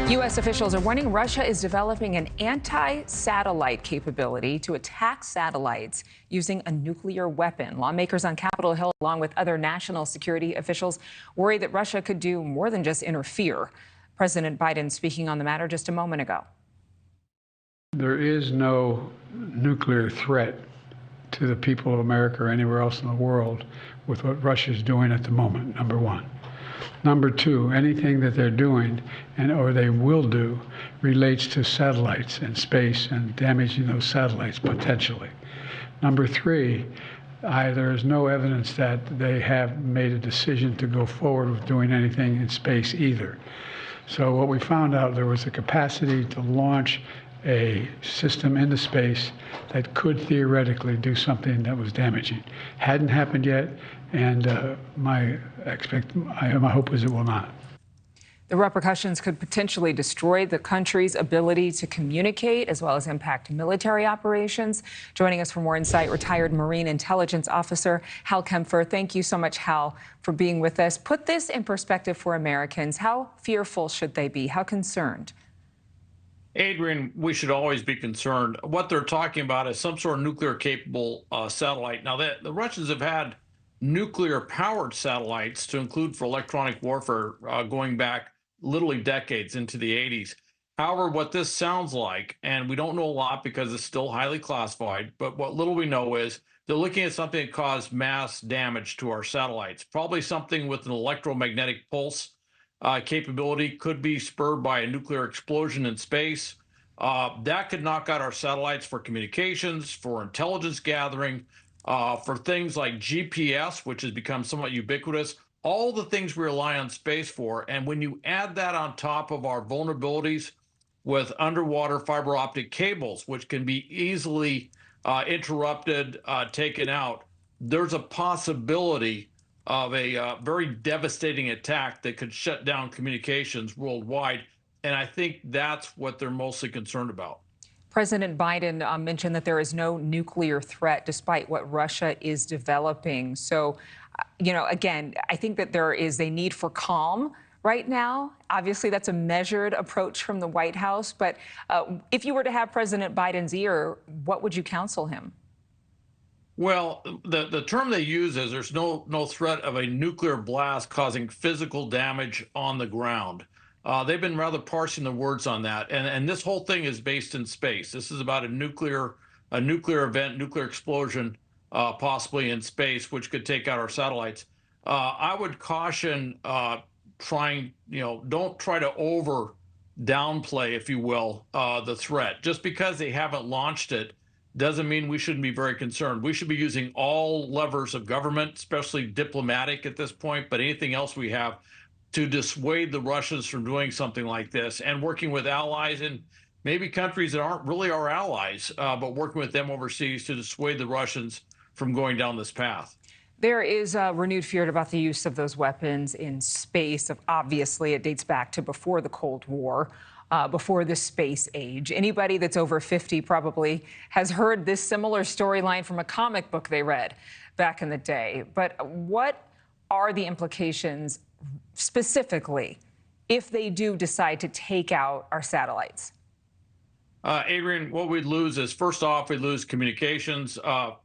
U.S. officials are warning Russia is developing an anti-satellite capability to attack satellites using a nuclear weapon. Lawmakers on Capitol Hill, along with other national security officials, worry that Russia could do more than just interfere. President Biden speaking on the matter just a moment ago. There is no nuclear threat to the people of America or anywhere else in the world with what Russia is doing at the moment, number one. Number two, anything that they're doing or they will do relates to satellites and space and damaging those satellites potentially. Number three, there is no evidence that they have made a decision to go forward with doing anything in space either. So what we found out, there was a capacity to launch a system into space that could theoretically do something that was damaging. Hadn't happened yet, and my hope is it will not. The repercussions could potentially destroy the country's ability to communicate, as well as impact military operations. Joining us for more insight, retired Marine Intelligence Officer Hal Kempfer. Thank you so much, Hal, for being with us. Put this in perspective for Americans. How fearful should they be? How concerned? Adrian, we should always be concerned. What they're talking about is some sort of nuclear-capable satellite. Now, the Russians have had nuclear-powered satellites to include for electronic warfare going back literally decades into the 80s. However, what this sounds like, and we don't know a lot because it's still highly classified, but what little we know is they're looking at something that caused mass damage to our satellites, probably something with an electromagnetic pulse capability, could be spurred by a nuclear explosion in space. That could knock out our satellites for communications, for intelligence gathering, for things like GPS, which has become somewhat ubiquitous, all the things we rely on space for. And when you add that on top of our vulnerabilities with underwater fiber optic cables, which can be easily interrupted, taken out, there's a possibility of a very devastating attack that could shut down communications worldwide. And I think that's what they're mostly concerned about. President Biden mentioned that there is no nuclear threat despite what Russia is developing. So, again, I think that there is a need for calm right now. Obviously, that's a measured approach from the White House. But if you were to have President Biden's ear, what would you counsel him? Well, the term they use is there's no threat of a nuclear blast causing physical damage on the ground. They've been rather parsing the words on that, and this whole thing is based in space. This is about a nuclear event, nuclear explosion, possibly in space, which could take out our satellites. I would caution don't try to downplay, if you will, the threat. Just because they haven't launched it doesn't mean we shouldn't be very concerned. We should be using all levers of government, especially diplomatic at this point, but anything else we have to dissuade the Russians from doing something like this, and working with allies and maybe countries that aren't really our allies, but working with them overseas to dissuade the Russians from going down this path. There is renewed fear about the use of those weapons in space. Obviously, it dates back to before the Cold War. Before the space age. Anybody that's over 50 probably has heard this similar storyline from a comic book they read back in the day. But what are the implications specifically if they do decide to take out our satellites? Adrian, what we'd lose is, first off, we'd lose communications. A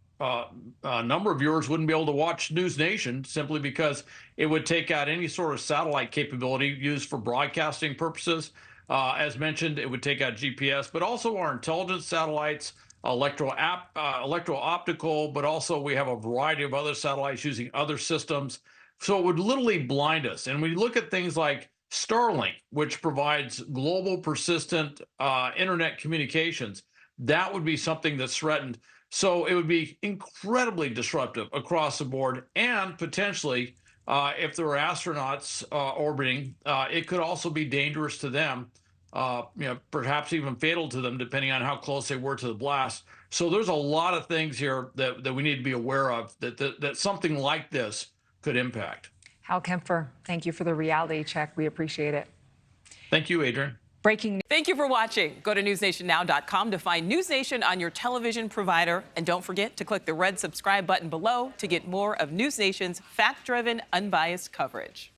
number of viewers wouldn't be able to watch NewsNation simply because it would take out any sort of satellite capability used for broadcasting purposes. As mentioned, it would take out GPS, but also our intelligence satellites, electro-optical, but also we have a variety of other satellites using other systems. So it would literally blind us. And we look at things like Starlink, which provides global persistent internet communications. That would be something that's threatened. So it would be incredibly disruptive across the board, and potentially, if there are astronauts orbiting, it could also be dangerous to them, perhaps even fatal to them, depending on how close they were to the blast. So there's a lot of things here that we need to be aware of that something like this could impact. Hal Kempfer, thank you for the reality check. We appreciate it. Thank you, Adrian. Breaking news. Thank you for watching. Go to newsnationnow.com to find News Nation on your television provider. And don't forget to click the red subscribe button below to get more of News Nation's fact-driven, unbiased coverage.